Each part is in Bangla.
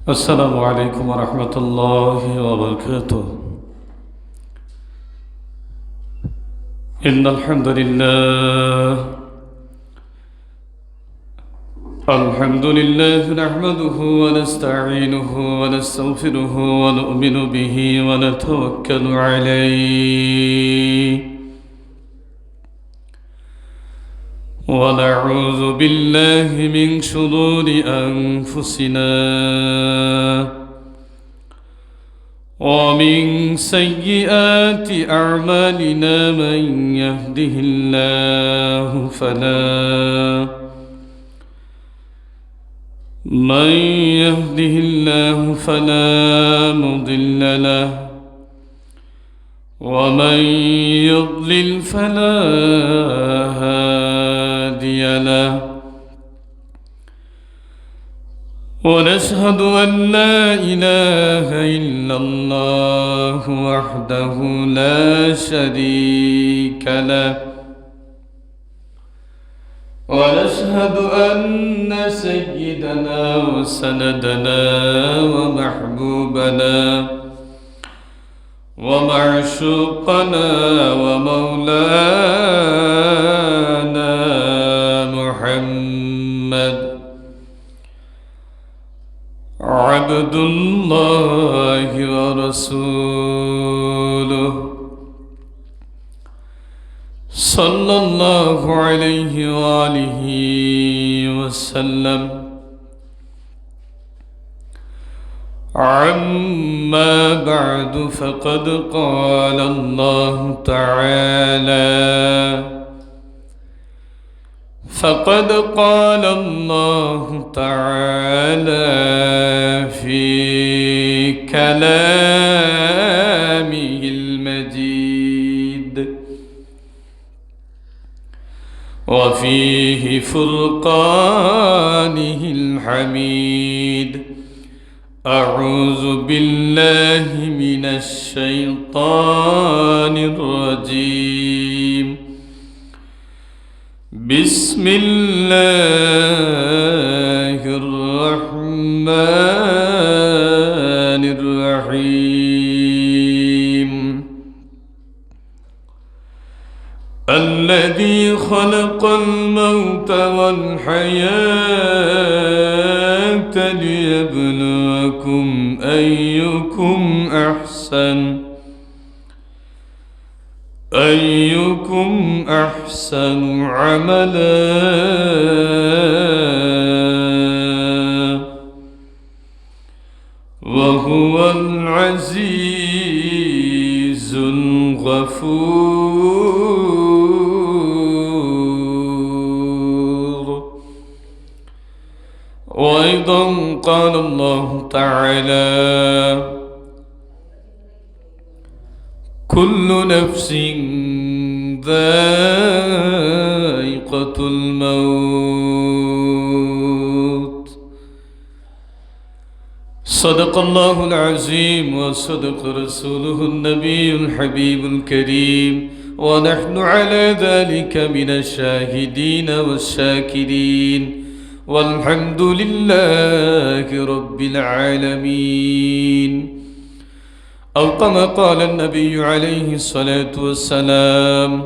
السلام عليكم ورحمة الله وبركاته. إن الحمد لله نحمده ونستعينه ونستغفره ونؤمن به ونتوكل عليه ونعوذ بالله من شرور أنفسنا ومن سيئات أعمالنا من يهده الله فلا مضل له ومن يضلل فلا هادي له ونشهد أن لا إله إلا الله وحده لا شريك له ونشهد أن سيدنا وسندنا ومحبوبنا ومعشوقنا ومولانا محمد عبد الله ورسوله صلى الله عليه وآله وسلم. عما بعد فقد قال الله تعالى في كلامه المجيد وفيه فرقانه الحميد. أعوذ بالله من الشيطان الرجيم. بسم الله الرحمن الرحيم. الذي خلق الموت والحياة ليبلوكم أيكم أحسن عملا وهو العزيز الغفور. وأيضا قال الله تعالى: كل نفس ذائقة الموت. صدق الله العظيم وصدق رسوله النبي الحبيب الكريم، ونحن على ذلك من الشاهدين والشاكرين، والحمد لله رب العالمين. أو كما قال النبي عليه الصلاة والسلام: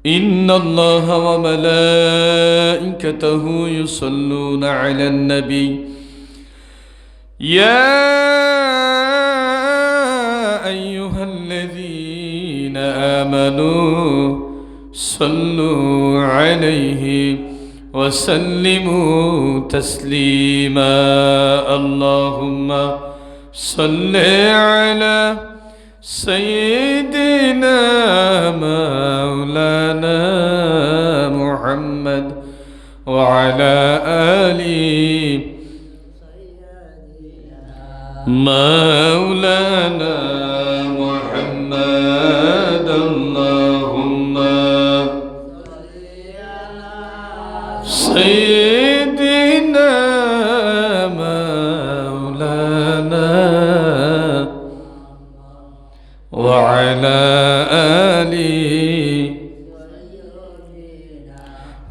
إن الله وملائكته يصلون على النبي يا أيها الذين آمنوا صلوا عليه وسلموا تسليما. اللهم صل على سيدنا مولانا محمد وعلى آل مولانا محمد. اللهم سيدنا مولانا وعلى آل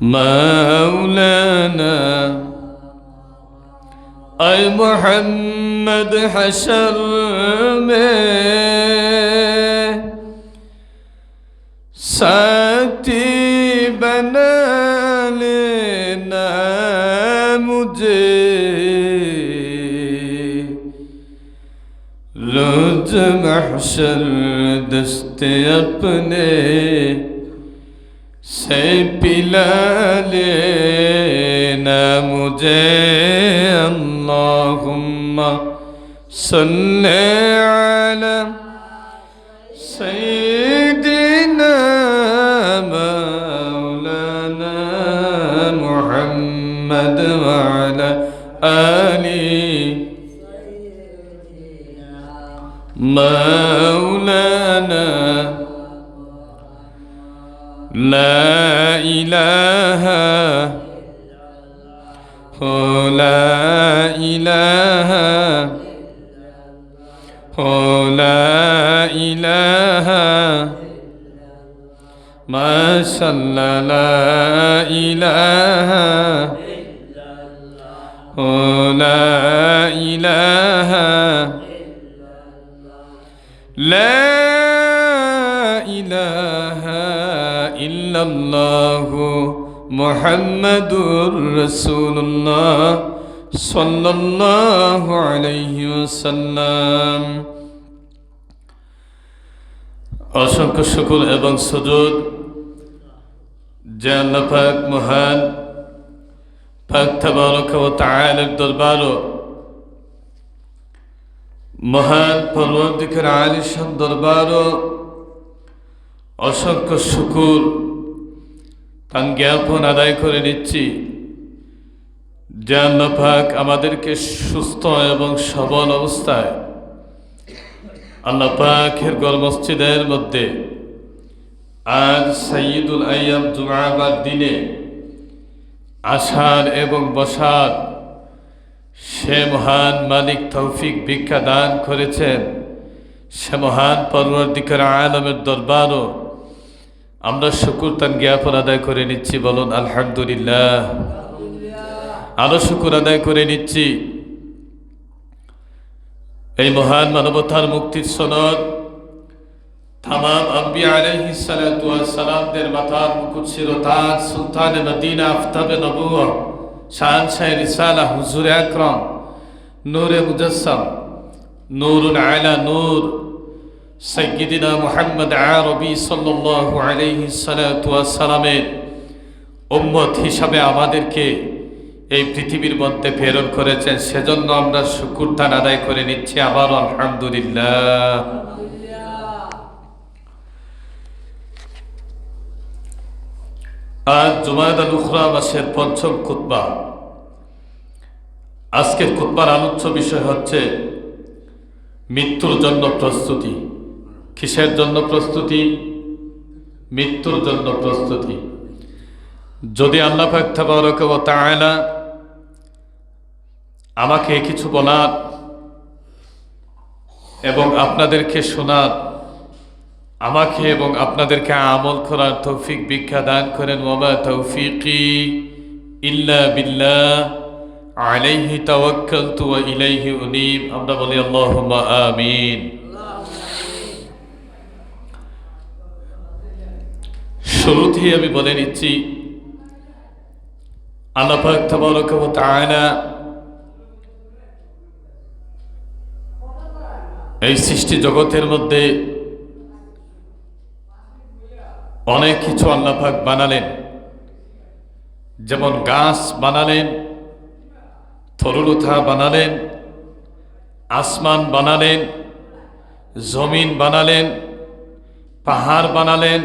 مولانا ऐ मोहम्मद हशर में साथी बना लेना मुझे, रोज महशर दस्ते अपने से पिला लेना मुझे। अल्लाहुम्मा सल्ले अला सय्यिदिना मौलाना मुहम्मद व अला आलि मौलाना। ला इलाहा हो, ला इलाहा हो, ला इलाहा माशाअल्लाह। ला इलाहा हो, ला इलाहा ला इलाहा इल्लल्लाहु मुहम्मदुर रसूलुल्लाह सल्लल्लाहु अलैहि वसल्लाम। অসংখ্য শুকর এবং সুজুদ যে আল্লাহ পাক মহান পাক তাবারক ওয়া তাআলার দরবারও মহান পরওয়ারদিগার আলিশান দরবারও অসংখ্য শুকর তার জ্ঞাপন আদায় করে নিচ্ছি যে আল্লাহ পাক আমাদেরকে সুস্থ এবং সবল অবস্থায় আল্লাহ পাকের ঘর মসজিদের মধ্যে আজ সাইয়্যিদুল আইয়াম জুমাবার দিনে আসার এবং বসার সে মহান মালিক তৌফিক ভিক্ষা দান করেছেন। সে মহান পরওয়ারদিগার আলমের দরবারও আমরা শুকর তার জ্ঞাপন আদায় করে নিচ্ছি। বলুন আলহামদুলিল্লাহ। আরো শুকর আদায় করে নিচ্ছি এই মহান মানবতার মুক্তির সনদ তামাম আম্বিয়া আলাইহিস সালাতু ওয়াস সালামদের মাথার মুকুট শিরোতাজ সুলতানে মদিনা আফতাবে নবুওয়াহ শাহনশাহ রিসালা হুজুর আকরাম নূরে মুজাসসাম নূরুন আলা নূর সাইয়্যিদিনা মুহাম্মদ আরবি সাল্লাল্লাহু আলাইহি সালাতু ওয়াস সালামের উম্মত হিসাবে আমাদেরকে এই পৃথিবীর মধ্যে প্রেরণ করেছেন। সেজন্য আমরা শুকর তান আদায় করে নিচ্ছি আবার আলহামদুলিল্লাহ। আজ জুমাদাল উখরা মাসের পঞ্চম খুতবা। আজকের খুতবার আলোচ্য বিষয় হচ্ছে মৃত্যুর জন্য প্রস্তুতি। কিসের জন্য প্রস্তুতি? মৃত্যুর জন্য প্রস্তুতি। যদি আল্লাহ পাক তাবারক ওয়া তাআলা আমাকে কিছু বলার এবং আপনাদেরকে শোনার, আমাকে এবং আপনাদেরকে আমল করার তৌফিক ভিক্ষা দান করেন। ওয়া তৌফিকি ইল্লা বিল্লাহ আলাইহি তাওয়াক্কালতু ওয়া ইলাইহি উনীব। আমরা বলি আল্লাহুম্মা আমিন। শুরুতেই আমি বলে নিচ্ছি আল্লাহ পাক তাবারক ওয়া তাআলা এই সৃষ্টি জগতের মধ্যে অনেক কিছু আল্লাহ পাক বানালেন। যেমন গাছ বানালেন, তরুলতা বানালেন, আসমান বানালেন, জমিন বানালেন, পাহাড় বানালেন,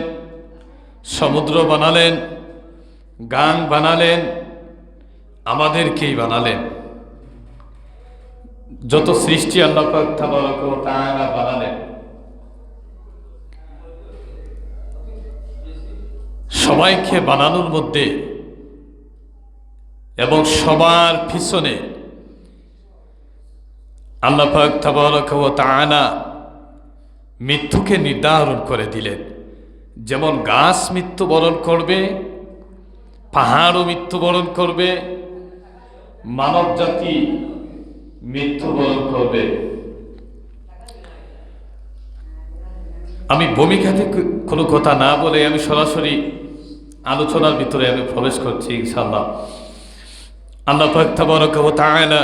সমুদ্র বানালেন, গান বানালেন, আমাদেরকেই বানালেন। যত সৃষ্টি আল্লাহ পাক তাবারক ওয়া তাআলা বানালেন, সবাইকে বানানোর মধ্যে এবং সবার পিছনে আল্লাহ পাক তাবারক ওয়া তাআলা মৃত্যুকে নির্ধারণ করে দিলেন। যেমন গাছ মৃত্যুবরণ করবে, পাহাড়ও মৃত্যুবরণ করবে, মানব জাতি মৃত্যুবরণ করবে। আমি ভূমিকাতে কোনো কথা না বলে আমি সরাসরি আলোচনার ভিতরে আমি প্রবেশ করছি ইনশাআল্লাহ। আল্লাহ পাক তাবারাকা ওয়া তাআলা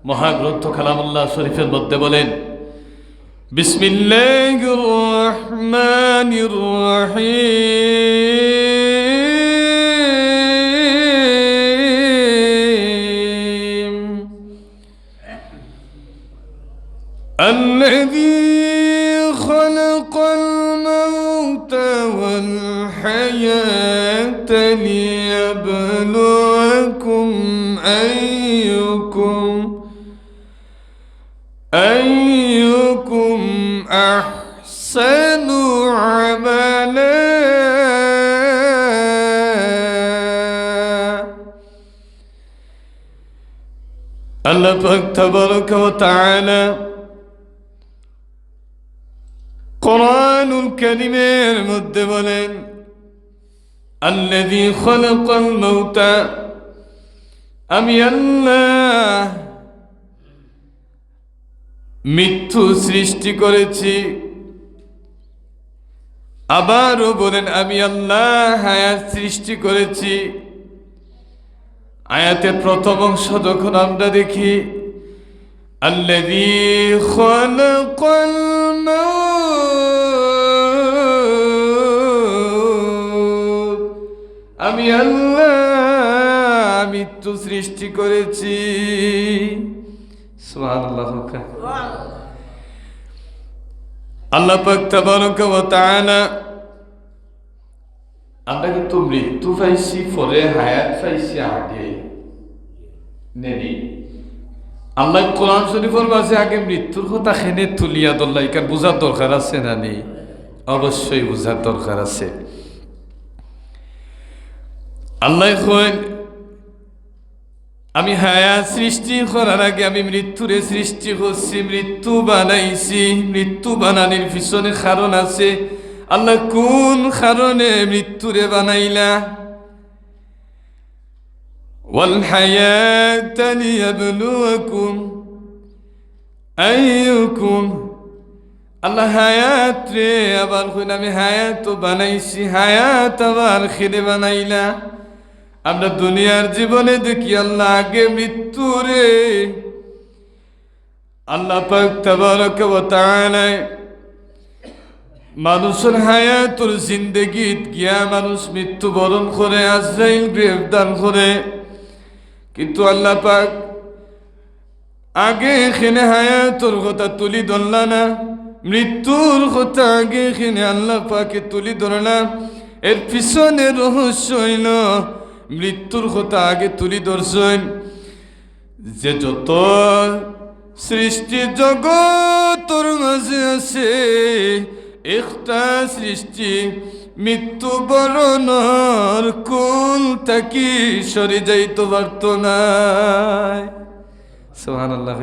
মহাগ্রন্থ কালামুল্লাহ শরীফের মধ্যে বলেন, বিসমিল্লাহির রহমানির রহিম الذي خلق الموت والحياة ليبلوكم أيكم أحسن عملا الله تبارك وتعالى কোরআনুল কারীমের মধ্যে বলেন, আল্লাযী খালাকাল মাউতা, আমি আল্লাহ মৃত্যু সৃষ্টি করেছি। আবারও বলেন, আমি আল্লাহ হায়াত সৃষ্টি করেছি। আয়াতের প্রথম অংশ যখন আমরা দেখি, আল্লাযী খালাকাল মাউত, আমি আল্লাহ মৃত্যু সৃষ্টি করেছি। সুবহানাল্লাহ। আল্লাহ পাক তাবারাকা ওয়া তাআলা, আমরা কিন্তু মৃত্যু পাইছি পরে, হায়াত পাইছি আগে নেনি। আল্লাহ কোরআন শরীফের মাঝে আগে মৃত্যুর কথা খেনে তুলিয়া দল্লা, এখানে বুঝার দরকার আছে না নেই? অবশ্যই বুঝার দরকার আছে। আল্লাহ কইন, আমি হায়াত সৃষ্টি করার আগে আমি মৃত্যুরে সৃষ্টি করছি, মৃত্যু বানাইছি। মৃত্যু বানানোর পিছনে কারণ আছে। আল্লাহ কোন কারণে মৃত্যুরে বানাইলা? ওয়াল হায়াতা লিয়াবলুয়াকুম আইয়ুকুম, আল্লাহ হায়াত রে আবার কইন আমি হায়াত বানাইছি, হায়াত আবার খেলে বানাইলা। আমরা দুনিয়ার জীবনে দেখি আল্লাহ আগে মৃত্যু রে আল্লাহ পাক তাবারাকা ওয়া তাআলা মানুষের হায়াতুর জিন্দেগিত গিয়া মানুষ মৃত্যুবরণ করে, আজরাইল গ্রেফতার করে। কিন্তু আল্লাহ পাক আগে এখানে হায়াতুর কথা তুলি ধরলা না, মৃত্যুর কথা আগে এখানে আল্লাহ পাকে তুলি ধরলা। এর পিছনে রহস্য হইল মৃত্যুর কথা আগে তুলি ধরছেন। যে যত সৃষ্টি জগতর মাঝে আছে, একটা সৃষ্টি মৃত্যুবরণের কুল থাকি সরে যাইতে পারত না। সুবহানাল্লাহ।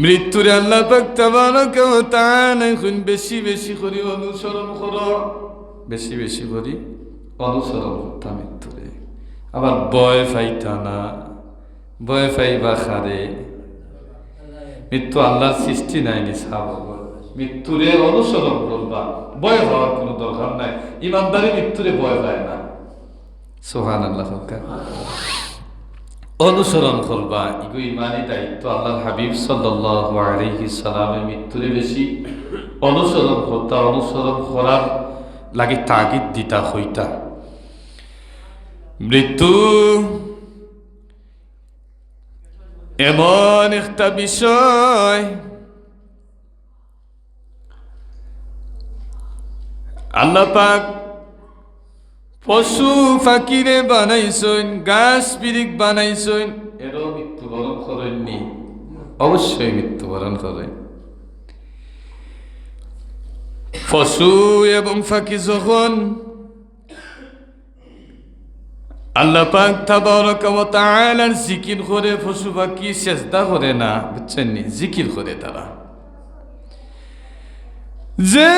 মৃত্যুরে আল্লাহ পাক তাবারাকা ওয়া তাআলা বেশি বেশি করে অনুসরণ করো, বেশি বেশি করি অনুসরণ করতাম মৃত্যুরে। আবার ভয় পাইতা না, ভয় পাইবা খারে। মৃত্যু আল্লাহর সৃষ্টি নাই, মৃত্যুরে অনুসরণ করবা, ভয় পাওয়ার কোনো দরকার নাই। ইমানদারি মৃত্যুরে ভয় পায় না। সুবহানাল্লাহ। অনুসরণ করবা, ইগো ইমানি দায়িত্ব। আল্লাহর হাবিব সাল্লাল্লাহু আলাইহি সাল্লামের মৃত্যুরে বেশি অনুসরণ করতা, অনুসরণ করার লাগে তাগিদ দিতা হইতা। মৃত্যু এমন একটা বিষয়, আল্লাহ পাক পশু ফাকিরে বানাইছেন, গাছ পিরিক বানাইছেন, এরও মৃত্যুবরণ করেননি? অবশ্যই মৃত্যুবরণ করেন। পশু এবং ফাঁকি যখন আল্লাহ পাক তাবারাকা ওয়া তাআলার জিকির করে, পশু পাখি সেজদা করে না, বুঝছেন নি? জিকির করে তারা। যে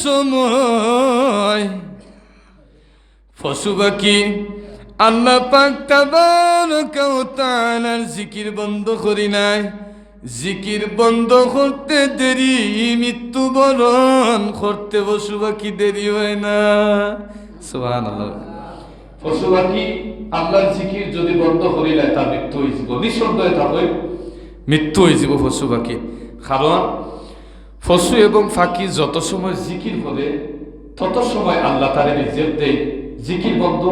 সময় পশু পাখি আল্লাহ পাক তাবারaka ওয়া তাআলার জিকির বন্ধ করি নাই, জিকির বন্ধ করতে দেরি, মৃত্যুবরণ করতে পশু পাখি দেরি হয় না। সুবহানাল্লাহ। পশু পাখি আল্লাহর জিকির যদি বন্ধ করি নাই তার মৃত্যু হয়ে যাব, নিঃসন্দেহে থাকে মৃত্যু হয়ে যাব পশু পাখি। কারণ পশু এবং পাখি যত সময় জিকির করে তত সময় আল্লাহ তারে রিজিক দেয়। জিকির বন্ধ,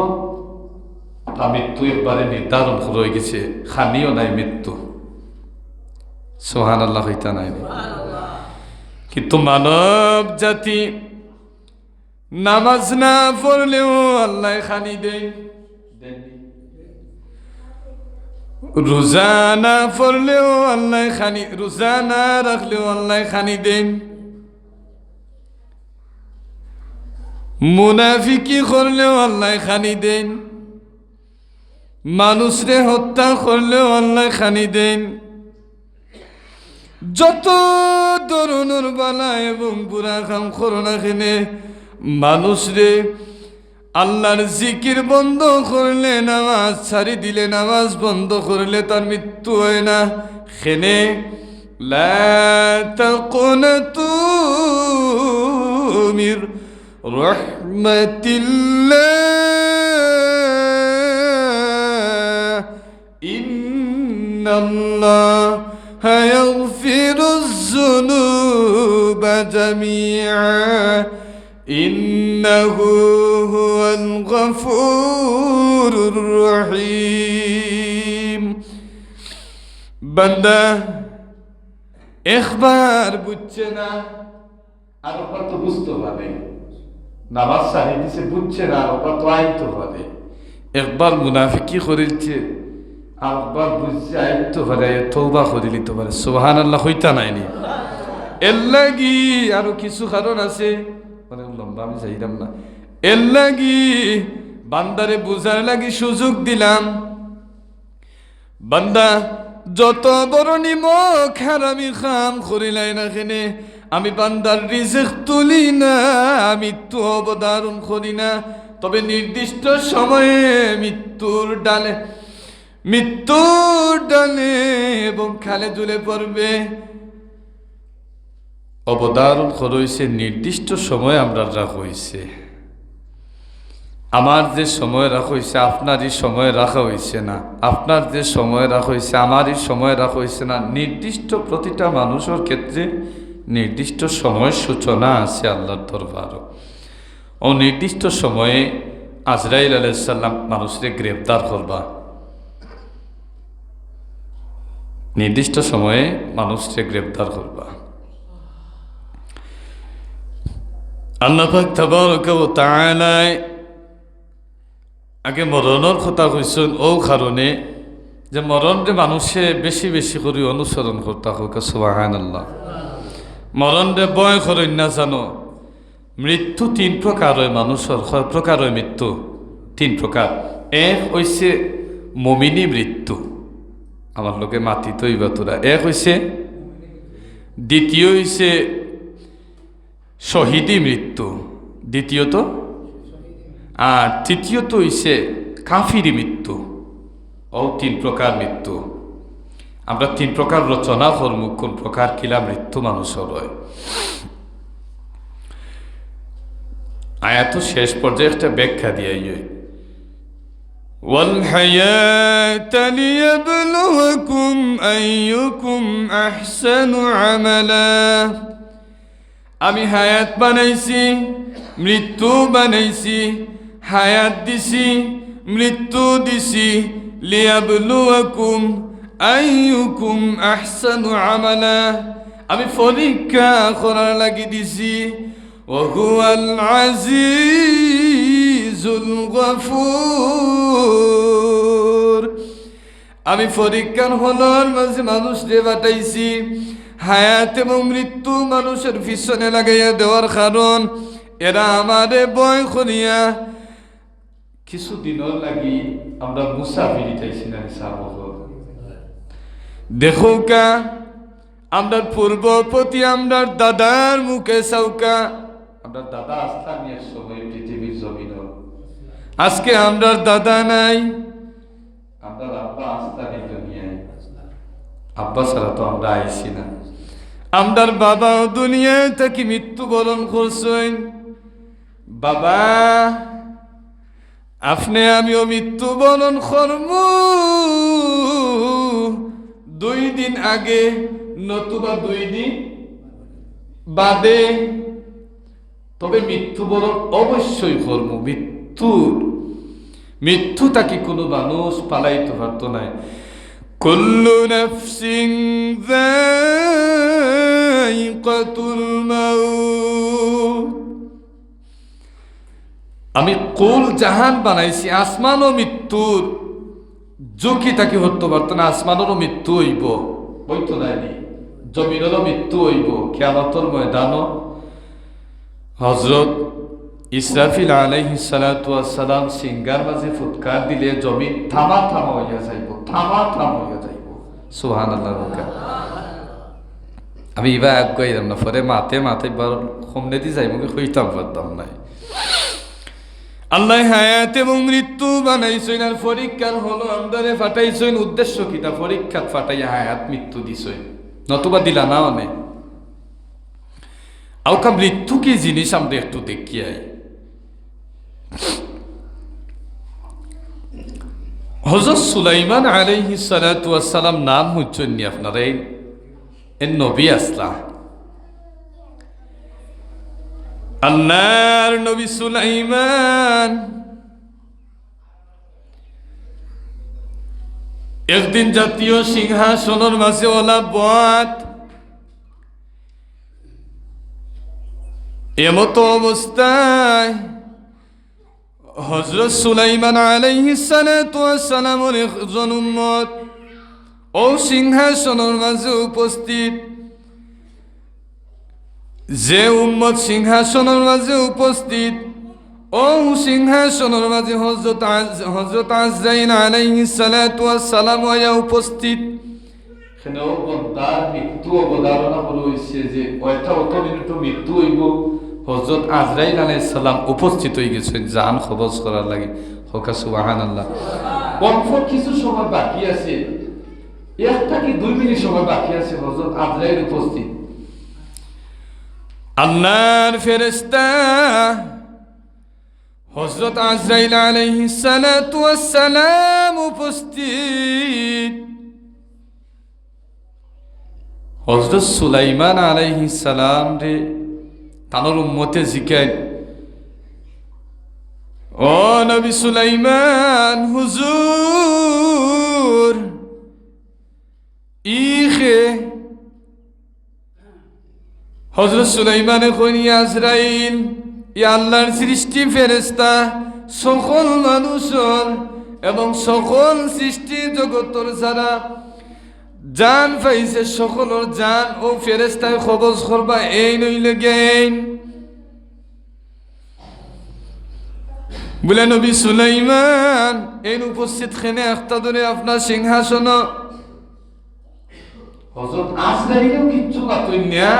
তা মৃত্যু একবারে নির্ধারণ হয়ে গেছে, খানিও নাই মৃত্যু। সুবহানাল্লাহ হইতা নাই। কিন্তু মানব জাতি নামাজ না পড়লেও আল্লাহ খানি দেয়, রোজা না পড়লেও আল্লাহ খানি, রোজা না রাখলেও আল্লাহ খানি দেন, মুনাফিকি করলেও আল্লাহ খানি দেন, মানুষরে হত্যা করলেও আল্লাহ খানি দেন। যত ধরনের বালা এবং বুড়া কাম করো না খেনে মানুষরে আল্লাহর জিকির বন্ধ করলে, নামাজ ছাড়ি দিলে, নামাজ বন্ধ করলে তার মৃত্যু হয় না। খেনে লা তাকুনাতু মির রাহমাতিল্লাহ ইন্নাল্লাহা ইয়াগফিরুয যুনুবা জামিআ ইন্নাহু হুয়াল গফুরুর রহিম। বান্দা একবার বুঝছে না আর ওপর তো বুঝতে পারে, নামাজ সারি দিছে বুঝছে না আর ওপর তো আইতো পারে। একবার মুনাফিকি করিলছে আর একবার বুঝছে আইতো পারে, তওবা করে নিতে পারে। সুবহানাল্লাহ হইতা নাইনি। এর লাগি আরো কিছু কারণ আছে, অনেক লম্বা আমি চাইলাম না। এর লাগি বান্দারে বুঝার লাগি সুযোগ দিলাম। বান্দা যত বড় নিমক হারামি খাম করিলাই না কেনে, আমি বান্দার রিজিক তুলি না, মৃত্যু অবধারণ করি না। তবে নির্দিষ্ট সময়ে মৃত্যুর ডালে এবং খালে জুলে পড়বে। অবধারণ করেছে নির্দিষ্ট সময় আমরা রাখা হয়েছে। আমার যে সময় রাখা হয়েছে আপনারই সময় রাখা হয়েছে না, আপনার যে সময় রাখা হয়েছে আমারই সময় রাখা হয়েছে না। নির্দিষ্ট প্রতিটা মানুষের ক্ষেত্রে নির্দিষ্ট সময় সূচনা আছে আল্লাহর দরবারও। ও নির্দিষ্ট সময়ে আজরাইল আলাইহিস সালাম মানুষকে গ্রেফতার করবা, নির্দিষ্ট সময়ে মানুষকে গ্রেফতার করবা। আল্লাহ পাক তাবারাকা ওয়া তাআলা আগে মরণের কথা কইছেন ও কারণে যে মরণকে মানুষে বেশি বেশি করে অনুসরণ করতে হোক। সুবহানাল্লাহ। মরণকে ভয় করেন না জানো? মৃত্যু তিন প্রকার হয় মানুষের, কয় প্রকার হয় মৃত্যু? তিন প্রকার। এক হইছে মুমিনী মৃত্যু, আমার লোকে মাতি তৈবা তোরা। এক হইছে, দ্বিতীয় হইছে শহীদি মৃত্যু, দ্বিতীয়ত, আর তৃতীয়ত হইছে কাফিরি মৃত্যু। ও তিন প্রকার মৃত্যু। আমরা তিন প্রকার রচনা করব, কোন প্রকার কিলা মৃত্যু মানুষের হয়। আয়াত শেষ পর্যায়ে একটা ব্যাখ্যা দিয়ে ওয়াল হায়াতা লিয়াবলুয়াকুম আইয়ুকুম আহসানু আমালা। আমি হায়াত বানাইছি, মৃত্যু বানাইছি, হায়াত দিছি, মৃত্যু দিছি, লিয়াবলুয়াকুম আইয়ুকুম আহসানু আমালা। আমি পরীক্ষা করার লাগি দিছি। ওয়াহুয়াল আজিজুল গফুর। আমি পরীক্ষার হলর মাঝে মানুষকে বাটাইছি। হায়াত এবং মৃত্যু মানুষের পিছনে লাগাইয়া দেওয়ার কারণ এরা আমারে ভয় করিয়া কিছুদিনের লাগি আমরা মুসাফিরি চাইছি না। দেখো কা আমরা পূর্বপতি আমরা দাদার মুখে চৌকা, আমরা দাদা আসলাম সময় পৃথিবীর জমিন আজকে আমরার দাদা নাই, আমরা আব্বা আস্তা এই দুনিয়ায়, আব্বা ছাড়া তো আমরা আইছি না। আমরার বাবাও দুনিয়ায় থাকি মৃত্যুবরণ করছেন। বাবা আপনি আমিও মৃত্যুবরণ করব 2 দিন আগে নতুবা 2 দিন বাদে, তবে মৃত্যুবরণ অবশ্যই করব। মৃত্যু তাকে কোনো মানুষ পালাইতে পারত না। কুল্লু নাফসিন যায়িকাতুল মাউত। আমি কুল জাহান বানাইছি, আসমানও মৃত্যুর ঝুঁকি তাকে হতে পারত না। আসমানেরও মৃত্যু হইব, হইতো নাইনি, জমিনেরও মৃত্যু হইব। কিয়ামতের ময়দানও হযরত ইসরাফিল আলাইহিস সালাতু ওয়াস সালাম সিঙ্গার মাঝে ফুৎকার দিলে জমিন থামা থামা হইয়া যাইব, থামা থামা হইয়া যাইব। সুবহানাল্লাহ। আমি ইবা আগাইলাম না, পরে মাথে বার কমনে দি যাইব, হইতাম পারতাম নাই। আল্লাহ হায়াত এবং মৃত্যু বানাইছেন আর পরীক্ষার হলো আমদারে ফাটাইছেন। উদ্দেশ্য কিটা? পরীক্ষাত ফাটাইয়া হায়াত মৃত্যু দিছেন, নতুবা দিলা না অনেক। আউকা মৃত্যু কি জিনিস আমরা একটু দেখিয়াই। হযরত সুলাইমান আলাইহিস সালাতু ওয়াস সালাম নাম হচ্ছেন নি আপনারা এই নবী আসলা, আল্লাহর নবী সুলাইমান একদিন জাতীয় সিংহাসনের মাঝে ওলা বাত এমতো অবস্থায় হযরত সুলাইমান আলাইহিস সালাতু ওয়াস সালামের একজন উম্মত ও সিংহাসনের মাঝে উপস্থিত। যে উম্মত সিংহাসনের মাঝে উপস্থিত, ও সিংহাসনের মাঝে হযরত আজরাইল আলাইহিস সালাতু ওয়াস সালাম হইয়া উপস্থিত। এখানেও বন্দার মৃত্যু অবধারণা বলা হয়েছে যে কয়টা অত মিনিট মৃত্যু হইব। হযরত আজরাইল আলাইহিস সালাম উপস্থিত হয়ে গেছেন জান কবজ করার লাগে। হোক সুবহানাল্লাহ। অল্প কিছু সময় বাকি আছে, 1 থেকে 2 মিনিট সময় বাকি আছে, হযরত আজরাইল উপস্থিত। আল্লাহর ফেরেশতা হযরত আজরাইল আলাইহিস সালাতু ওয়াস সালাম উপস্থিত। হযরত সুলাইমান আলাইহিস সালাম রে তানোর উম্মতে জিকায়, ও নবী সুলাইমান হুজুর ইখে। হযরত সুলাইমানে কইনি আজরাইল ইয়া আল্লাহর সৃষ্টি ফেরেশতা সকল মানুষের এবং সকল সৃষ্টি জগতের যারা জান পাইছে সকলের জান ও ফেরেশতায় কবজ করবা এই নইলে গেন। বলে নবী সুলাইমান এই উপস্থিত খেনে একটা ধরে আপনার সিংহাসন। হযরত আজরাইলও কিচ্ছু পাতই না,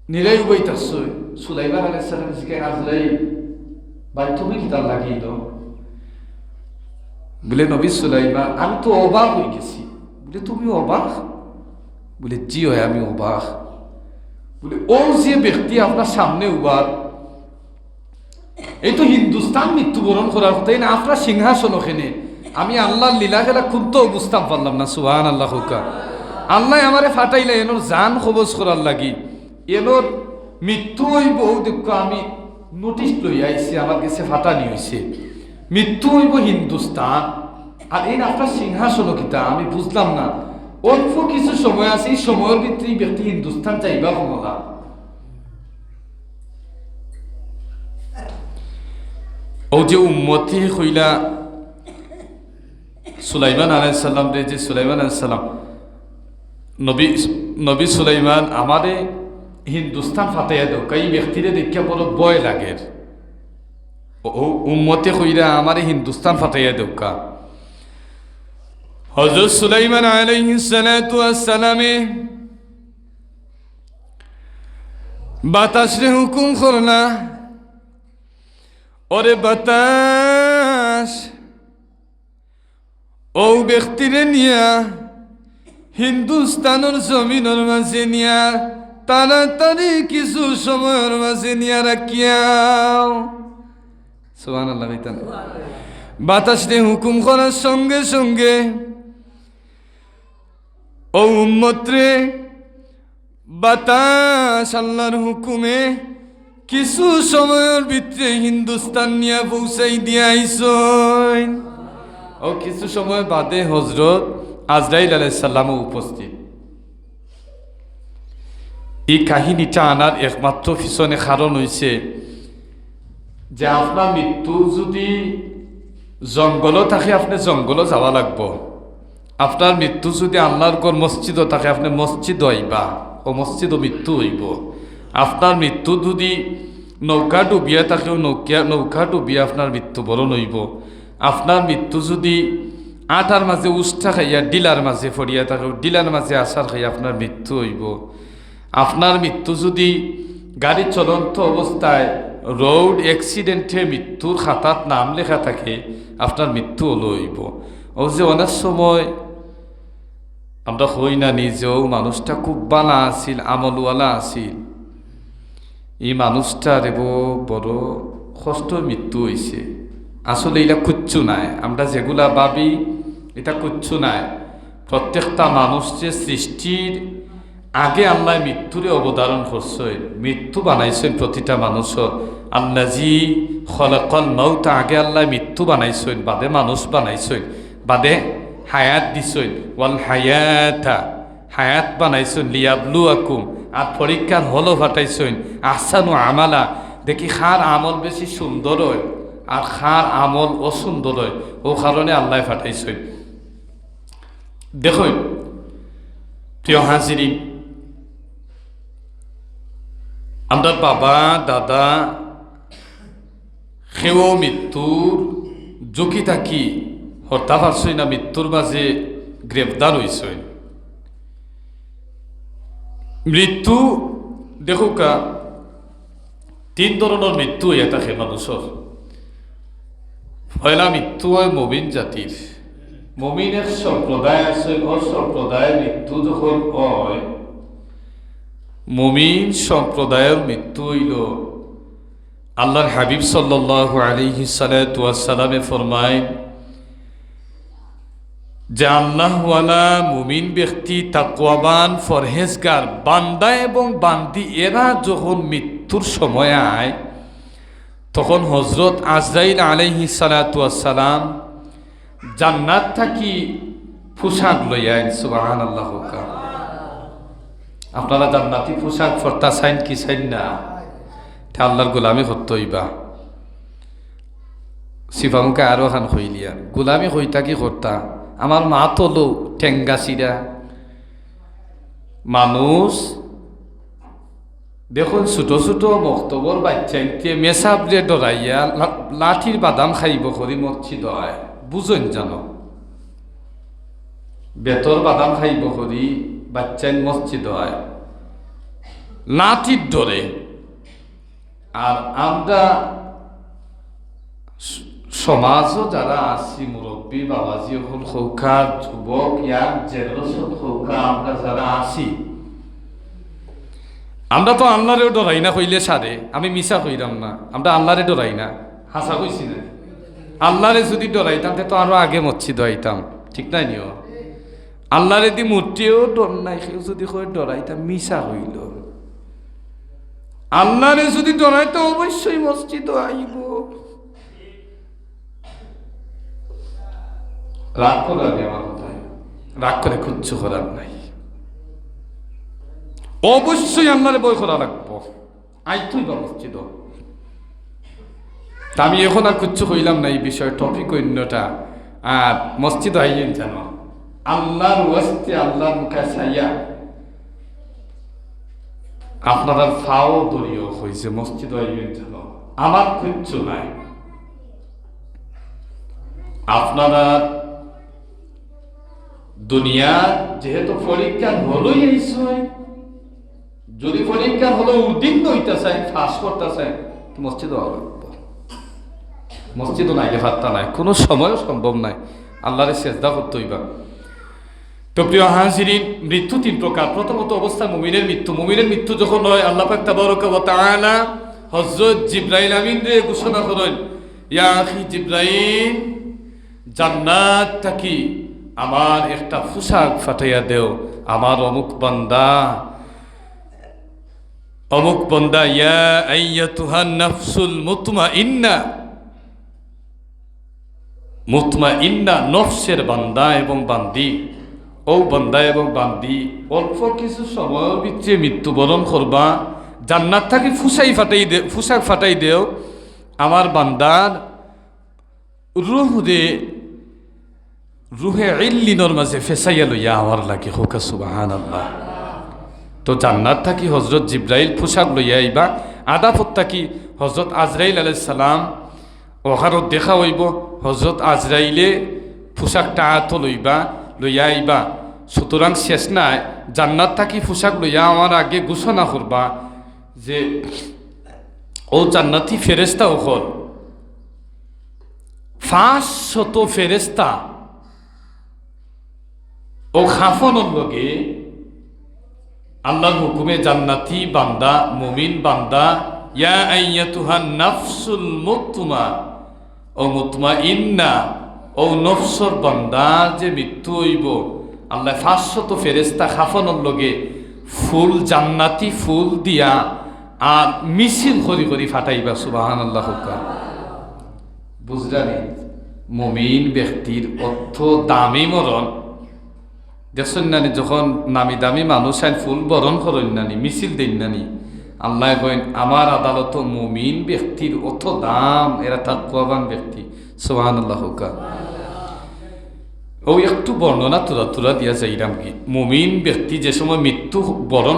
নিলাই বইতাছ। সুলাইমান আলাইহিস সালাম জিজ্ঞাসা আজরাইল ভাই তুমি কি তার লাগিয়ে দাও? বলে নবী সুলাইমান আমি তো অবাক হয়ে গেছি। বলে তুমি অবাক? বলে জি হয় আমি অবাক। বলে ও যে ব্যক্তি আপনার সামনে উবার, এই তো হিন্দুস্তান মৃত্যুবরণ করার কথাই না, আপনার সিংহাসন ওখানে। আমি আল্লাহর লীলা খেলা খুব বুঝতাম পারলাম না। সুবহানাল্লাহ। হুকা আল্লাহ আমারে ফাটাইলে এনোর জান কবজ করার লাগি, এনোর মৃত্যু হইব দেখো আমি নোটিশ লই আইছি, আমার কাছে ফাটানি হয়েছে মৃত্যু হইব হিন্দুস্তান, আর এই আপনার সিংহাসন কিতা আমি বুঝলাম না। অল্প কিছু সময় আছে, এই সময়ের ভিতরে ব্যক্তি হিন্দুস্তান যাইবা কমলা। ও যে উম্মতি হইলা সুলাইমান আলাইহিস সালাম রে, যে সুলাইমান আলাইহিস সালাম নবী সুলাইমান আমারে হিন্দুস্তান ফাটাইয়া দাও, এই ব্যক্তিরে দেখিয়া বড় ভয় লাগে। ও উম্মতি হইলা আমারে হিন্দুস্তান ফাটাইয়া দাও কা। হযরত সুলাইমান আলাইহিস সালাতু ওয়াস সালামে বাতাসরে হুকুম করলা, ওরে বাতাস ও ব্যক্তিরে নিয়া হিন্দুস্তানের জমিনের মাঝে নিয়া তাড়াতাড়ি কিছু সময়ের মাঝে নিয়া রাখিয়াও। সুবহানাল্লাহ। বাতাসে হুকুম করার সঙ্গে সঙ্গে ও উম্মতরে বাতাস আল্লাহর হুকুমে কিছু সময়ের ভিতরে হিন্দুস্তান নিয়ে পৌঁছাই দিয়া আইসন। ও কিছু সময় বাদে হযরত আজরাইল আলাইহিস সালামও উপস্থিত। এই কাহিনীটা আনার একমাত্র পিছনে কারণ হইছে যে আপনার মৃত্যু যদি জঙ্গলও থাকে আপনি জঙ্গলও যাওয়া লাগবো। আপনার মৃত্যু যদি আল্লাহর ঘর মসজিদও থাকে আপনি মসজিদ হইবা ও মসজিদও মৃত্যু হইব। আপনার মৃত্যু যদি নৌকা ডুবিয়া থাকেও নৌকা ডুবিয়া আপনার মৃত্যুবরণ হইব। আপনার মৃত্যু যদি আটার মাঝে উষ্ঠা খাইয়া ডিলার মাঝে ফড়িয়া থাকেও ডিলার মাঝে আসার খাইয়া আপনার মৃত্যু হইব। আপনার মৃত্যু যদি গাড়ি চলন্ত অবস্থায় রোড অ্যাক্সিডেন্টে মৃত্যুর খাতাত নাম লেখা থাকে আপনার মৃত্যু হলো হইব। ও যে অনেক সময় আমরা হই না নিজেও মানুষটা খুব বালা আছিল, আমলওয়ালা আছিল, এই মানুষটার বড় কষ্ট মৃত্যু হয়েছে। আসলে এটা কিচ্ছু নাই, আমরা যেগুলা ভাবি এটা কিচ্ছু নাই। প্রত্যেকটা মানুষ যে সৃষ্টির আগে আল্লাহ মৃত্যুরে অবধারণ করছেন, মৃত্যু বানাইছেন প্রতিটা মানুষের। আল্লাজি খলাকাল মাউত, আগে আল্লাহ মৃত্যু বানাইছেন, বাদে মানুষ বানাইছেন, বাদে হায়াত দিছেন। ওয়াল হায়াতা, হায়াত বানাইছেন লিয়াবলুয়াকুম, আর পরীক্ষার হলো ফাটাইছেন আহসানু আমালা, দেখি খার আমল বেশি সুন্দর হয় আর খার আমল অসুন্দর হয়, ও কারণে আল্লাহ ফাটাইছেন। দেখুন প্রিয় হাজিরিন, আমরা বাবা দাদা সেও মৃত্যুর ঝুঁকি থাকি হত্যা পারছই না, মৃত্যুর মাঝে গ্রেফতার হইছই। মৃত্যু দেখুকা তিন ধরনের মৃত্যু হইয়া থাকে মানুষের। পয়লা মৃত্যু হয় মমিন জাতির, মমিনের সম্প্রদায় আছে, ও সম্প্রদায়ের মৃত্যু যখন হয়, মমিন সম্প্রদায়ের মৃত্যু হইল আল্লাহর হাবিব সাল্লাল্লাহু আলাইহি সাল্লামে ফরমায় যে আল্লাহওয়ালা মুমিন ব্যক্তি, তাকওয়াবান, ফরহেজগার বান্দা এবং বান্দি এরা যখন মৃত্যুর সময় আয় তখন হযরত আজরাইল আলাইহিস সালাম জান্নাত থাকি পোশাক লইয়া আইন। সুবহানাল্লাহ। আপনারা জান্নাতি পোশাক ফরতা চাইন কি চাইন না? আল্লাহর গোলামি করতে হইবা। সিফামুকে আরো খান হইলিয়া গোলামি হইতা কি করতা? আমার মা তলো ঠেঙ্গা চিরা মানুষ দেখুন, ছোট ছোট মক্তবর বাচ্চাইতে মেসাবরে ডরাইয়া লাঠির বাদাম খাইব করি মসজিদ হয়, বুঝেন জানো? বেতর বাদাম খাইব করি বাচ্চাই মসজিদ হয় লাঠির ডরে। আর আমরা সমাজও যারা আছি, মুরব্বী বাবাজি হল সৌখা, যুবক ইয়ার জেনারেশন সৌখা, আমরা যারা আছি আমরা তো আল্লাহরেও ডরাই না কইলে সারে। আমি মিশা কইরাম না, আমরা আল্লাহরে ডরাই না, হাসা কইছি না। আল্লাহরে যদি ডরাইতাম তো আরো আগে মসজিদ হইতাম, ঠিক নাই নিও? আল্লাহরে দি মূর্তিও ডর নাই, কেউ যদি কই ডরাইতাম মিশা হইল। আল্লাহরে যদি ডরাইতো অবশ্যই মসজিদ আইব। রাগ করার নেই আমার কথায়, রাগ করে কিচ্ছু করার নাই। অবশ্যই আল্লাহরে বই করা লাগবো, আইতুই বা মসজিদ। আমি এখন আর কিচ্ছু কইলাম না এই বিষয়ে, টপিক অন্যটা। আর মসজিদ আইয়েন যেন আল্লাহর ওয়াস্তে, আল্লাহর মুখে চাইয়া আপনারা ফাও দলীয় হয়েছে, মসজিদ আইয়েন যেন। আমার কিচ্ছু নাই, আপনারা দুনিয়া যেহেতু পরীক্ষা হলোই এইসই, যদি পরীক্ষা হলো উদ্দীর্ণ হইতে চাই, ফাঁস করতে চাই, মসজিদ লাগবো। মসজিদও নাইলে ফাত্তা নাই, কোনো সময়ও সম্ভব নাই, আল্লাহরে সেজদা করতে হইবা। তো প্রিয় হাজিরিন, মৃত্যু তিন প্রকার। প্রথমত অবস্থা মুমিনের মৃত্যু। মুমিনের মৃত্যু যখন হয়, আল্লাহ পাক তাবারক ওয়া তাআলা হযরত জিবরাইল আমিন রে ঘোষণা করেন, ইয়া আখি জিবরাইল, জান্নাত থাকি আমার একটা পোশাক ফাটাইয়া দেও, আমার অমুক বান্দা ইয়া আইয়াতুহান নাফসুল মুতমাইন্না, নফসের বান্দা এবং বান্দি, ও বান্দা এবং বান্দি অল্প কিছু সময়ের ভিতরে মৃত্যুবরণ করবা, জান্নাত থাকি পোশাক ফাটাই দেও, আমার বান্দার রুহে ইল্লিনর মাঝে ফেসাইয়া লইয়া আমার লাগে, হোক সুবহানাল্লাহ। তো জান্নাত থাকি হজরত জিব্রাইল পোশাক লইয়া আইবা, আদাফত থাকি হজরত আজরাইল আলাইহিস সালাম ওখারত দেখা হইব, হজরত আজরাইলে পোশাকটা আত লইয়া আইবা। সুতরাং শেষ নাই, জান্নাত থাকি পোশাক লইয়া আমার আগে ঘোষণা করবা যে ও জান্নাতি ফেরেস্তা ওখল 500 ফেরেস্তা ও খাফনের লগে আল্লাহর হুকুমে জান্নাতি বান্দা, মুমিন বান্দা, ইয়া আইয়াতুহান নাফসুল মুতমাইন্না, ও নফসর বান্দা যে মৃত্যু হইব, আল্লাহ 500 ফেরেস্তা খাফনের লগে ফুল, জান্নাতি ফুল দিয়া আর মিছিল করি ফাটাইবা, সুবহানাল্লাহ। বুঝলানি মুমিন ব্যক্তির অর্থ দামি মরণ। দেখছেন নানি, যখন নামি দামি মানুষ আইন ফুল বরণ করেন নানি, মিছিল দেন নানি, আল্লাহ কইন আমার আদালত মুমিন ব্যক্তির অত দাম, এরা তাকওয়াবান ব্যক্তি, সুবহানাল্লাহ। ও একটু বর্ণনা তুরা দিয়া যাইলাম কি, মুমিন ব্যক্তি যে সময় মৃত্যু বরণ